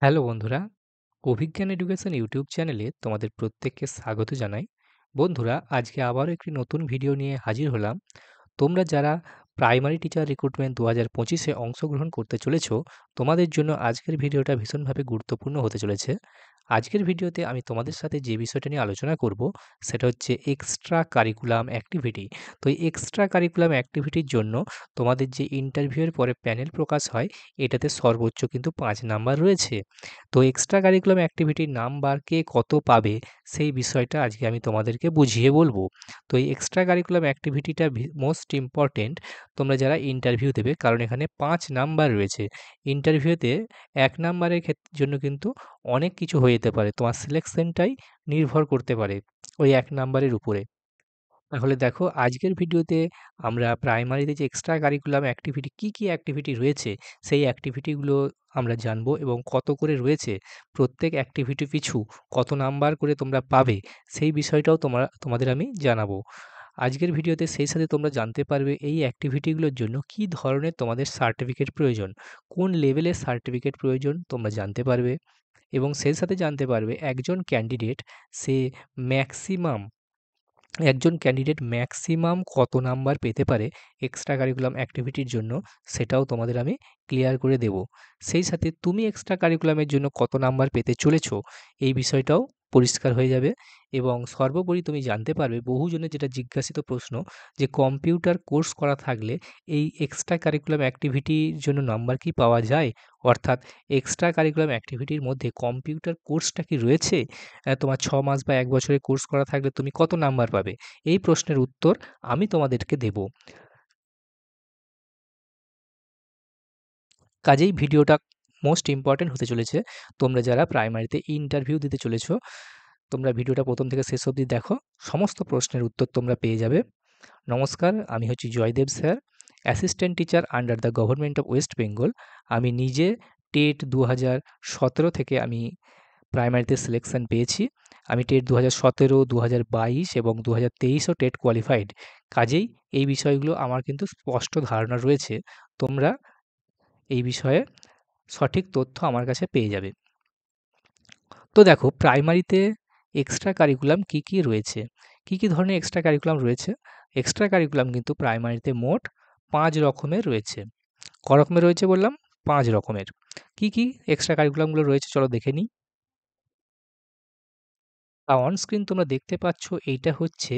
Hello বন্ধুরা, অভিজ্ঞান education YouTube চ্যানেলে তোমাদের প্রত্যেককে স্বাগত জানাই। বন্ধুরা, আজকে আবারও একটি নতুন ভিডিও নিয়ে হাজির হলাম। তোমরা যারা প্রাইমারি টিচার রিক্রুটমেন্ট ২০২৫-এ অংশগ্রহণ করতে চলেছ, তোমাদের জন্য আজকের ভিডিওটা ভীষণভাবে গুরুত্বপূর্ণ হতে চলেছে। আজকের ভিডিওতে আমি তোমাদের সাথে যে বিষয়টা নিয়ে আলোচনা করব, সেটা হচ্ছে এক্সট্রা কারিকুলাম অ্যাক্টিভিটি। তো এই এক্সট্রা কারিকুলাম অ্যাক্টিভিটির জন্য তোমাদের যে ইন্টারভিউয়ের পরে প্যানেল প্রকাশ হয়, এটাতে সর্বোচ্চ কিন্তু ৫ নাম্বার রয়েছে। তো এক্সট্রা কারিকুলাম অ্যাক্টিভিটির নাম্বার কে কত পাবে, সেই বিষয়টা আজকে আমি তোমাদেরকে বুঝিয়ে বলব। তো এই এক্সট্রা কারিকুলাম অ্যাক্টিভিটিটা মোস্ট ইম্পর্টেন্ট তোমরা যারা ইন্টারভিউ দেবে, কারণ এখানে ৫ নাম্বার রয়েছে। ইন্টারভিউতে ১ নাম্বারের জন্য কিন্তু অনেক কিছু হয়ে যেতে পারে। তোমার সিলেকশনটাই নির্ভর করতে পারে ওই ১ নাম্বারের উপরে। তাহলে দেখো, আজকের ভিডিওতে আমরা প্রাইমারিতে যে এক্সট্রা কারিকুলাম অ্যাক্টিভিটি কী অ্যাক্টিভিটি রয়েছে, সেই অ্যাক্টিভিটিগুলো আমরা জানবো এবং কত করে রয়েছে, প্রত্যেক অ্যাক্টিভিটি পিছু কত নাম্বার করে তোমরা পাবে, সেই বিষয়টাও তোমাদের আমি জানাবো। আজকের ভিডিওতে সেই সাথে তোমরা জানতে পারবে এই অ্যাক্টিভিটিগুলোর জন্য কী ধরনের তোমাদের সার্টিফিকেট প্রয়োজন, কোন লেভেলের সার্টিফিকেট প্রয়োজন তোমরা জানতে পারবে, এবং সেই সাথে জানতে পারবে সে ম্যাক্সিমাম একজন ক্যান্ডিডেট ম্যাক্সিমাম কত নাম্বার পেতে পারে এক্সট্রা কারিকুলাম অ্যাক্টিভিটির জন্য, সেটাও তোমাদের আমি ক্লিয়ার করে দেব। সেই সাথে তুমি এক্সট্রা কারিকুলামের জন্য কত নাম্বার পেতে চলেছো, এই বিষয়টাও পরিষ্কার হয়ে যাবে। এবং সর্বোপরি তুমি জানতে পারবে, বহুজনের যেটা জিজ্ঞাসিত প্রশ্ন, যে কম্পিউটার কোর্স করা থাকলে এই এক্সট্রা কারিকুলাম অ্যাক্টিভিটির জন্য নাম্বার কি পাওয়া যায়? অর্থাৎ এক্সট্রা কারিকুলাম অ্যাক্টিভিটির মধ্যে কম্পিউটার কোর্সটা কি রয়েছে? তোমার ৬ মাস বা ১ বছরের কোর্স করা থাকলে তুমি কত নাম্বার পাবে? এই প্রশ্নের উত্তর আমি তোমাদেরকে দেব। কাজেই ভিডিওটা মোস্ট ইম্পোর্টেন্ট হতে চলেছে। তোমরা যারা প্রাইমারিতে ইন্টারভিউ দিতে চলেছ, তোমরা ভিডিওটা ১ম থেকে শেষ অবধি দেখো। সমস্ত প্রশ্নের উত্তর তোমরা পেয়ে যাবে। নমস্কার, আমি হচ্ছি Joydev sir, assistant teacher under the government of West Bengal. আমি নিজে টেট ২০১৭ থেকে আমি প্রাইমারিতে সিলেকশন পেয়েছি। আমি টেট ২০১৭, ২০২২ এবং ২০২৩ও টেট কোয়ালিফাইড। কাজেই এই বিষয়গুলো আমার কিন্তু স্পষ্ট ধারণা রয়েছে। তোমরা এই বিষয়ে সঠিক তথ্য আমার কাছে পেয়ে যাবে। তো দেখো, প্রাইমারিতে এক্সট্রা কারিকুলাম কী রয়েছে? কী ধরনের এক্সট্রা কারিকুলাম রয়েছে? এক্সট্রা কারিকুলাম কিন্তু প্রাইমারিতে মোট ৫ রকমের রয়েছে। ক রকমের রয়েছে বললাম? ৫ রকমের। কী এক্সট্রা কারিকুলামগুলো রয়েছে চলো দেখে নিই। অন স্ক্রিন তোমরা দেখতে পাচ্ছ, এইটা হচ্ছে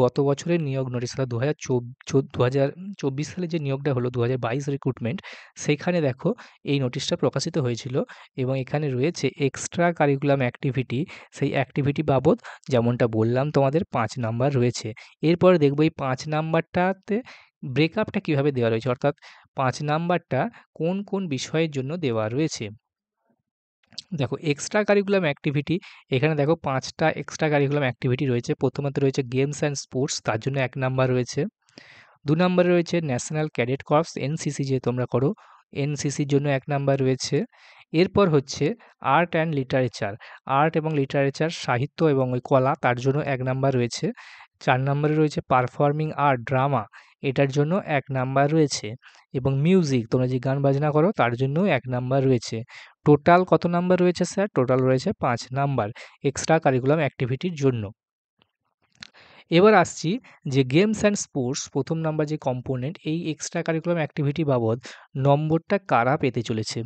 গত বছরের নিয়োগ নোটিশ, অর্থাৎ ২০২৪ সালে যে নিয়োগটা হলো ২০২২ রিক্রুটমেন্ট, সেইখানে দেখো এই নোটিশটা প্রকাশিত হয়েছিল এবং এখানে রয়েছে এক্সট্রা কারিকুলাম অ্যাক্টিভিটি। সেই অ্যাক্টিভিটি বাবদ যেমনটা বললাম তোমাদের ৫ নাম্বার রয়েছে। এরপরে দেখব এই ৫ নাম্বারটাতে ব্রেকআপটা কীভাবে দেওয়া রয়েছে, অর্থাৎ ৫ নাম্বারটা কোন বিষয়ের জন্য দেওয়া রয়েছে। দেখো, এক্সট্রা কারিকুলাম অ্যাক্টিভিটি, এখানে দেখো ৫টা এক্সট্রা কারিকুলাম অ্যাক্টিভিটি রয়েছে। প্রথমত রয়েছে গেমস অ্যান্ড স্পোর্টস, তার জন্য ১ নাম্বার রয়েছে। ২ নম্বরে রয়েছে ন্যাশনাল ক্যাডেট কর্পস এনসিসি, যে তোমরা করো, এনসিসির জন্য ১ নাম্বার রয়েছে। এরপর হচ্ছে আর্ট অ্যান্ড লিটারেচার, আর্ট এবং লিটারেচার, সাহিত্য এবং ওই কলা, তার জন্য ১ নাম্বার রয়েছে। ৪ নম্বরে রয়েছে পারফর্মিং আর্ট, ড্রামা, এটার জন্য ১ নাম্বার রয়েছে। এবং মিউজিক, তোমরা যে গান বাজনা করো, তার জন্যও ১ নাম্বার রয়েছে। টোটাল কত নাম্বার রয়েছে স্যার? টোটাল রয়েছে ৫ নাম্বার এক্সট্রা কারিকুলাম অ্যাক্টিভিটির জন্য। এবার আসছি যে গেমস অ্যান্ড স্পোর্টস, ১ম নাম্বার যে কম্পোনেন্ট, এই এক্সট্রা কারিকুলাম অ্যাক্টিভিটি বাবদ নম্বরটা কারা পেতে চলেছে?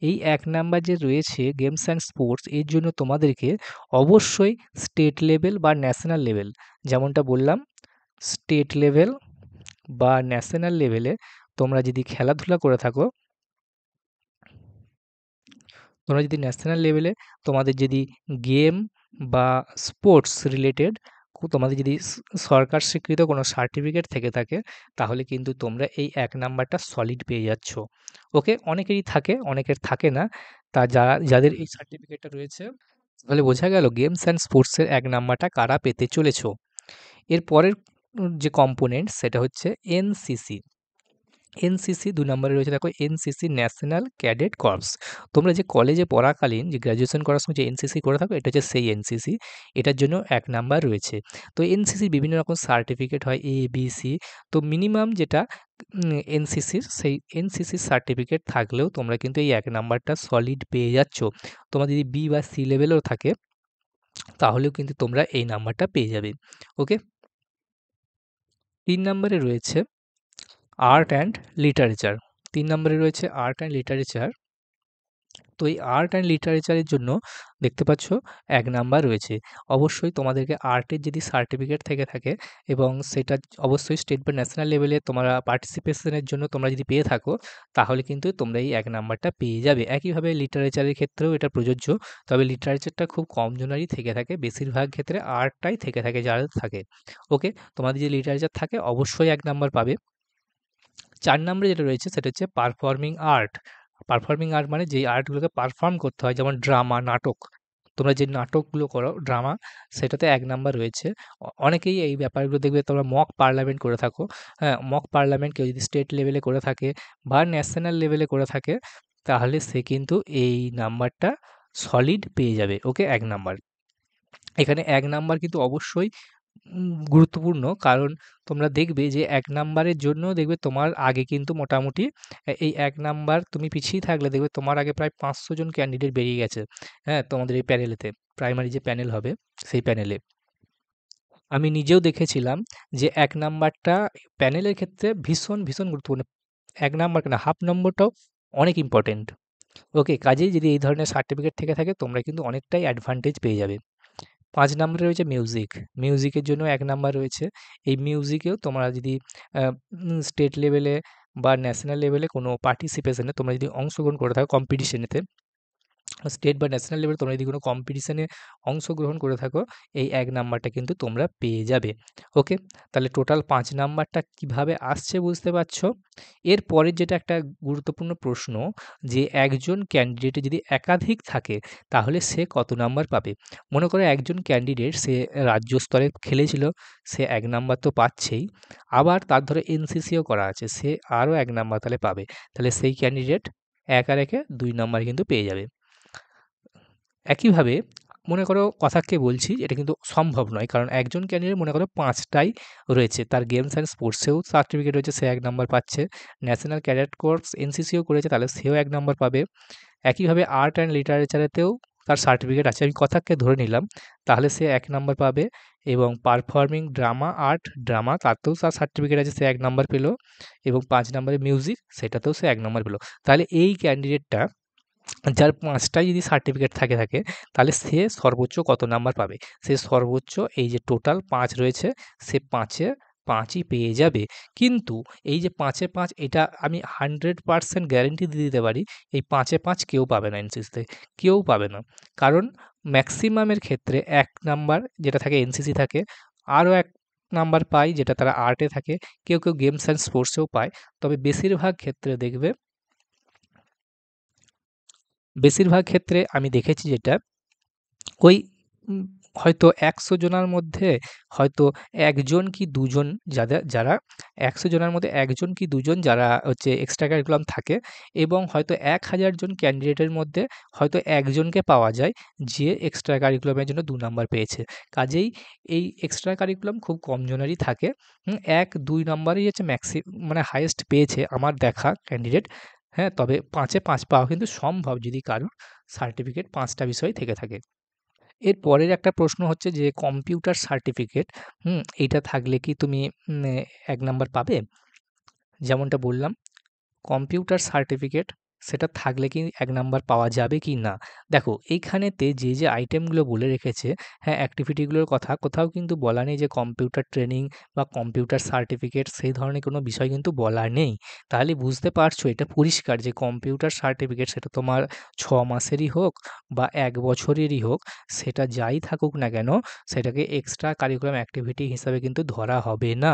এই ১ নাম্বার যে রয়েছে গেমস অ্যান্ড স্পোর্টস, এর জন্য তোমাদেরকে অবশ্যই স্টেট লেভেল বা ন্যাশনাল লেভেল, যেমনটা বললাম, স্টেট লেভেল বা ন্যাশনাল লেভেলে তোমরা যদি খেলাধুলা করে থাকো, তোমরা যদি ন্যাশনাল লেভেলে তোমাদের যদি গেম বা স্পোর্টস রিলেটেড তোমাদের যদি সরকার স্বীকৃত কোনো সার্টিফিকেট থেকে থাকে, তাহলে কিন্তু তোমরা এই ১ নাম্বারটা সলিড পেয়ে যাচ্ছ। ওকে? অনেকেরই থাকে, অনেকের থাকে না। তা যাদের এই সার্টিফিকেটটা রয়েছে, তাহলে বোঝা গেল গেমস অ্যান্ড স্পোর্টসের ১ নাম্বারটা কারা পেতে চলেছো। এর পরের যে কম্পোনেন্ট, সেটা হচ্ছে এনসিসি। এনসিসি ২ নম্বরে রয়েছে দেখো এনসিসি ন্যাশনাল ক্যাডেট কর্পস। তোমরা যে কলেজে পড়াকালীন যে গ্র্যাজুয়েশন করার সময় যে এনসিসি করে থাকো এটা হচ্ছে সেই এনসিসি। এটার জন্য ১ নাম্বার রয়েছে। তো এনসিসির বিভিন্ন রকম সার্টিফিকেট হয় এ, বি, সি। তো মিনিমাম যেটা এনসিসির সেই এনসিসির সার্টিফিকেট থাকলেও তোমরা কিন্তু এই ১ নাম্বারটা সলিড পেয়ে যাচ্ছ। তোমার যদি বি বা সি লেভেলেও থাকে তাহলেও কিন্তু তোমরা এই নাম্বারটা পেয়ে যাবে। ওকে? ৩ নম্বরে রয়েছে আর্ট অ্যান্ড লিটারেচার। ৩ নম্বরে রয়েছে আর্ট অ্যান্ড লিটারেচার। তো এই আর্ট অ্যান্ড লিটারেচারের জন্য দেখতে পাচ্ছ ১ নাম্বার রয়েছে। অবশ্যই তোমাদেরকে আর্টের যদি সার্টিফিকেট থেকে থাকে এবং সেটা অবশ্যই স্টেট বা ন্যাশনাল লেভেলে তোমরা পার্টিসিপেশনের জন্য তোমরা যদি পেয়ে থাকো, তাহলে কিন্তু তোমরা এই ১ নাম্বারটা পেয়ে যাবে। একইভাবে লিটারেচারের ক্ষেত্রেও এটা প্রযোজ্য। তবে লিটারেচারটা খুব কম জনেরই থেকে থাকে। বেশিরভাগ ক্ষেত্রে আর্টটাই থেকে থাকে যাদের থাকে। ওকে? তোমাদের যদি লিটারেচার থাকে অবশ্যই ১ নাম্বার পাবে। ৪ নম্বরে যেটা রয়েছে সেটা হচ্ছে পারফর্মিং আর্ট। পারফর্মিং আর্ট মানে যেই আর্টগুলোকে পারফর্ম করতে হয় যেমন ড্রামা, নাটক। তোমরা যে নাটকগুলো করো ড্রামা সেটাতে ১ নাম্বার রয়েছে। অনেকেই এই ব্যাপারগুলো দেখবে তোমরা মক পার্লামেন্ট করে থাকো। হ্যাঁ? মক পার্লামেন্ট কেউ যদি স্টেট লেভেলে করে থাকে বা ন্যাশনাল লেভেলে করে থাকে তাহলে সে কিন্তু এই নাম্বারটা সলিড পেয়ে যাবে। ওকে? ১ নাম্বার। এখানে ১ নাম্বার কিন্তু অবশ্যই গুরুত্বপূর্ণ। কারণ তোমরা দেখবে যে ১ নাম্বারের জন্য দেখবে তোমার আগে কিন্তু মোটামুটি এই ১ নাম্বার তুমি পিছিয়ে থাকলে দেখবে তোমার আগে প্রায় ৫০০ জন ক্যান্ডিডেট বেরিয়ে গেছে। হ্যাঁ? তোমাদের এই প্যানেলেতে। প্রাইমারি যে প্যানেল হবে সেই প্যানেলে। আমি নিজেও দেখেছিলাম যে ১ নাম্বারটা প্যানেলের ক্ষেত্রে ভীষণ গুরুত্বপূর্ণ। ১ নাম্বার কেন হাফ নম্বরটাও অনেক ইম্পোর্টেন্ট। ওকে? কাজেই যদি এই ধরনের সার্টিফিকেট থেকে থাকে তোমরা কিন্তু অনেকটাই অ্যাডভান্টেজ পেয়ে যাবে। ৫ নম্বরে রয়েছে মিউজিক। মিউজিকের জন্য ১ নাম্বার রয়েছে। এই মিউজিকেও তোমরা যদি আ স্টেট লেভেলে বা ন্যাশনাল লেভেলে কোনো পার্টিসিপেশন এ তোমরা যদি অংশগ্রহণ করে থাকো কম্পিটিশনেতে, স্টেট বা ন্যাশনাল লেভেলে তোমরা যদি কোনো কম্পিটিশনে অংশগ্রহণ করে থাকো, এই ১ নাম্বারটা কিন্তু তোমরা পেয়ে যাবে। ওকে? তাহলে টোটাল ৫ নাম্বারটা কিভাবে আসছে বুঝতে পারছো? এর পরের যেটা একটা গুরুত্বপূর্ণ প্রশ্ন যে একজন ক্যান্ডিডেটের যদি একাধিক থাকে তাহলে সে কত নাম্বার পাবে? মনে করো একজন ক্যান্ডিডেট সে রাজ্য স্তরে খেলেছিল, সে ১ নাম্বার তো পাচ্ছেই। আবার তার ধরো এনসিসিও করা আছে, সে আরও ১ নাম্বার তাহলে পাবে। তাহলে সেই ক্যান্ডিডেট ১ আর ১ এ ২ নাম্বার কিন্তু পেয়ে যাবে। একইভাবে মনে করো কথাকে বলছি এটা কিন্তু সম্ভব নয়। কারণ একজন ক্যান্ডিডেট মনে করো ৫ টাই রয়েছে। তার গেমস অ্যান্ড স্পোর্টসেও সার্টিফিকেট রয়েছে, সে ১ নাম্বার পাচ্ছে। ন্যাশনাল ক্যাডেট কর্পস এনসিসিও করেছে তাহলে সেও ১ নাম্বার পাবে। একইভাবে আর্ট অ্যান্ড লিটারেচারেতেও তার সার্টিফিকেট আছে। আমি কথাকে ধরে নিলাম। তাহলে সে ১ নাম্বার পাবে এবং পারফর্মিং ড্রামা, আর্ট, ড্রামা তাতেও তার সার্টিফিকেট আছে, সে ১ নাম্বার পেল এবং ৫ নম্বরে মিউজিক সেটাতেও সে ১ নাম্বার পেল। তাহলে এই ক্যান্ডিডেটটা যার ৫ টাই যদি সার্টিফিকেট থাকে তাহলে সে সর্বোচ্চ কত নাম্বার পাবে? সে সর্বোচ্চ এই যে টোটাল ৫ রয়েছে সে ৫ এ ৫ই পেয়ে যাবে। কিন্তু এই যে ৫ এ ৫ এটা আমি 100% গ্যারান্টি দিয়ে দিতে পারি এই ৫ এ ৫ কেউ পাবে না এনসিসিতে, কেউ পাবে না। কারণ ম্যাক্সিমামের ক্ষেত্রে ১ নাম্বার যেটা থাকে এনসিসি থাকে, আরও ১ নাম্বার পায় যেটা তারা আর্টে থাকে, কেউ গেমস অ্যান্ড স্পোর্টসেও পায়। তবে বেশিরভাগ ক্ষেত্রে আমি দেখেছি যেটা ওই উম হয়তো ১০০ জনার মধ্যে হয়তো ১ জন কি ২ জন যারা ১০০ জনের মধ্যে ১ জন কি ২ জন যারা হচ্ছে এক্সট্রা কারিকুলাম থাকে এবং হয়তো ১,০০০ জন ক্যান্ডিডেটের মধ্যে হয়তো ১ জনকে পাওয়া যায় যে এক্সট্রা কারিকুলামের জন্য ২ নাম্বার পেয়েছে। কাজেই এই এক্সট্রা কারিকুলাম খুব কম জনেরই থাকে। ১-২ নাম্বারই হচ্ছে মানে হাইয়েস্ট পেয়েছে আমার দেখা ক্যান্ডিডেট। হ্যাঁ? তবে ৫ এ ৫ পাওয়া কিন্তু সম্ভব যদি কারোর সার্টিফিকেট ৫ টা বিষয় থেকে থাকে। এর পরের একটা প্রশ্ন হচ্ছে যে কম্পিউটার সার্টিফিকেট, এইটা থাকলে কি তুমি ১ নাম্বার পাবে? যেমনটা বললাম কম্পিউটার সার্টিফিকেট সেটা থাকলে কি ১ নাম্বার পাওয়া যাবে কি না? দেখো এইখানেতে যে আইটেমগুলো বলে রেখেছে, হ্যাঁ, অ্যাক্টিভিটিগুলোর কথা কোথাও কিন্তু বলা নেই যে কম্পিউটার ট্রেনিং বা কম্পিউটার সার্টিফিকেট সেই ধরনের কোনো বিষয় কিন্তু বলা নেই। তাহলে বুঝতে পারছো এটা পরিষ্কার যে কম্পিউটার সার্টিফিকেট সেটা তোমার ৬ মাসেরই হোক বা ১ বছরেরই হোক, সেটা যাই থাকুক না কেন সেটাকে এক্সট্রা কারিকুলাম অ্যাক্টিভিটি হিসাবে কিন্তু ধরা হবে না।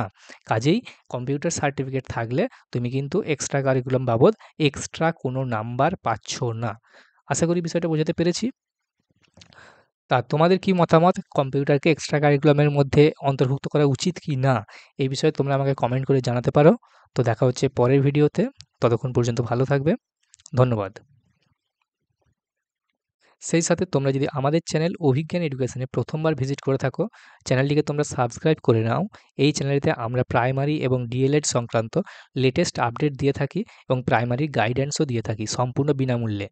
কাজেই কম্পিউটার সার্টিফিকেট থাকলে তুমি কিন্তু এক্সট্রা কারিকুলাম বাবদ এক্সট্রা কোনো নাম্বার পাচ্ছ না। আশা করি বিষয়টা বোঝাতে পেরেছি। তা তোমাদের কি মতামত? কম্পিউটারকে এক্সট্রা কারিকুলামের মধ্যে অন্তর্ভুক্ত করা উচিত কি না? এই বিষয়ে তোমরা আমাকে কমেন্ট করে জানাতে পারো। তো দেখা হচ্ছে পরের ভিডিওতে। ততক্ষণ পর্যন্ত ভালো থাকবে। ধন্যবাদ। সেই সাথে তোমরা যদি আমাদের চ্যানেল অভিজ্ঞান এডুকেশনে প্রথমবার ভিজিট করে থাকো, চ্যানেলটিকে তোমরা সাবস্ক্রাইব করে নাও। এই চ্যানেলটিতে আমরা প্রাইমারি এবং ডিএলএড সংক্রান্ত লেটেস্ট আপডেট দিয়ে থাকি এবং প্রাইমারি গাইডেন্সও দিয়ে থাকি সম্পূর্ণ বিনামূল্যে।